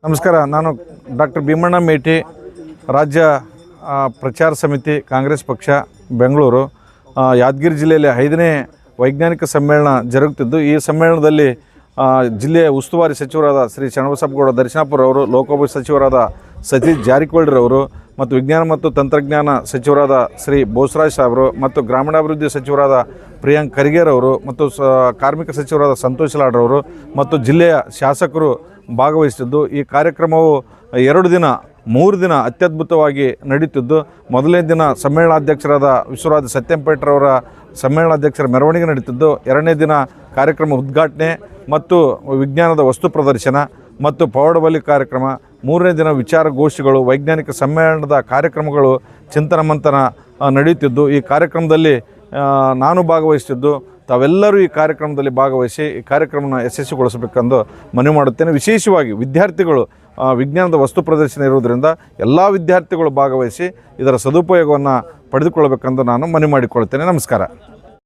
ನಮಸ್ಕಾರ. ನಾನು ಡಾಕ್ಟರ್ ಭೀಮಣ್ಣ ಮೇಟಿ, ರಾಜ್ಯ ಪ್ರಚಾರ ಸಮಿತಿ, ಕಾಂಗ್ರೆಸ್ ಪಕ್ಷ, ಬೆಂಗಳೂರು. ಯಾದಗಿರಿ ಜಿಲ್ಲೆಯಲ್ಲಿ 5ನೇ ವೈಜ್ಞಾನಿಕ ಸಮ್ಮೇಳನ ಜರುಗುತ್ತಿದ್ದು, ಈ ಸಮ್ಮೇಳನದಲ್ಲಿ ಜಿಲ್ಲೆಯ ಉಸ್ತುವಾರಿ ಸಚಿವರಾದ ಶ್ರೀ ಶರಣಬಸಪ್ಪಗೌಡ ದರ್ಶನಾಪುರ ಅವರು, ಲೋಕೋಪಯೋಗಿ ಸಚಿವರಾದ ಸತೀಶ್ ಜಾರಕಿಹೊಳಿರವರು ಮತ್ತು ವಿಜ್ಞಾನ ಮತ್ತು ತಂತ್ರಜ್ಞಾನ ಸಚಿವರಾದ ಶ್ರೀ ಬೋಸರಾಜ್ ಸಾಹೇಬರು ಮತ್ತು ಗ್ರಾಮೀಣಾಭಿವೃದ್ಧಿ ಸಚಿವರಾದ ಪ್ರಿಯಾಂಕ್ ಖರ್ಗೆರವರು ಮತ್ತು ಕಾರ್ಮಿಕ ಸಚಿವರಾದ ಸಂತೋಷ್ ಲಾಡ್ರವರು ಮತ್ತು ಜಿಲ್ಲೆಯ ಶಾಸಕರು ಭಾಗವಹಿಸಿದ್ದು, ಈ ಕಾರ್ಯಕ್ರಮವು 2 ದಿನ 3 ದಿನ ಅತ್ಯದ್ಭುತವಾಗಿ ನಡೀತಿದ್ದು, ಮೊದಲನೇ ದಿನ ಸಮ್ಮೇಳನಾಧ್ಯಕ್ಷರಾದ ವಿಶ್ವರಾಜ ಸತ್ಯಂಪೇಟ್ರವರ ಸಮ್ಮೇಳನಾಧ್ಯಕ್ಷರ ಮೆರವಣಿಗೆ ನಡೀತಿದ್ದು, 2ನೇ ದಿನ ಕಾರ್ಯಕ್ರಮ ಉದ್ಘಾಟನೆ ಮತ್ತು ವಿಜ್ಞಾನದ ವಸ್ತು ಪ್ರದರ್ಶನ ಮತ್ತು ಪೌಡಬಲಿ ಕಾರ್ಯಕ್ರಮ, 3ನೇ ದಿನ ವಿಚಾರಗೋಷ್ಠಿಗಳು, ವೈಜ್ಞಾನಿಕ ಸಮ್ಮೇಳನದ ಕಾರ್ಯಕ್ರಮಗಳು, ಚಿಂತನ ಮಂಥನ ನಡೆಯುತ್ತಿದ್ದು, ಈ ಕಾರ್ಯಕ್ರಮದಲ್ಲಿ ನಾನು ಭಾಗವಹಿಸುತ್ತಿದ್ದು, ತಾವೆಲ್ಲರೂ ಈ ಕಾರ್ಯಕ್ರಮದಲ್ಲಿ ಭಾಗವಹಿಸಿ ಈ ಕಾರ್ಯಕ್ರಮವನ್ನು ಯಶಸ್ವಿಗೊಳಿಸಬೇಕೆಂದು ಮನವಿ ಮಾಡುತ್ತೇನೆ. ವಿಶೇಷವಾಗಿ ವಿದ್ಯಾರ್ಥಿಗಳು ವಿಜ್ಞಾನದ ವಸ್ತು ಪ್ರದರ್ಶನ ಇರುವುದರಿಂದ ಎಲ್ಲ ವಿದ್ಯಾರ್ಥಿಗಳು ಭಾಗವಹಿಸಿ ಇದರ ಸದುಪಯೋಗವನ್ನು ಪಡೆದುಕೊಳ್ಳಬೇಕೆಂದು ನಾನು ಮನವಿ ಮಾಡಿಕೊಳ್ತೇನೆ. ನಮಸ್ಕಾರ.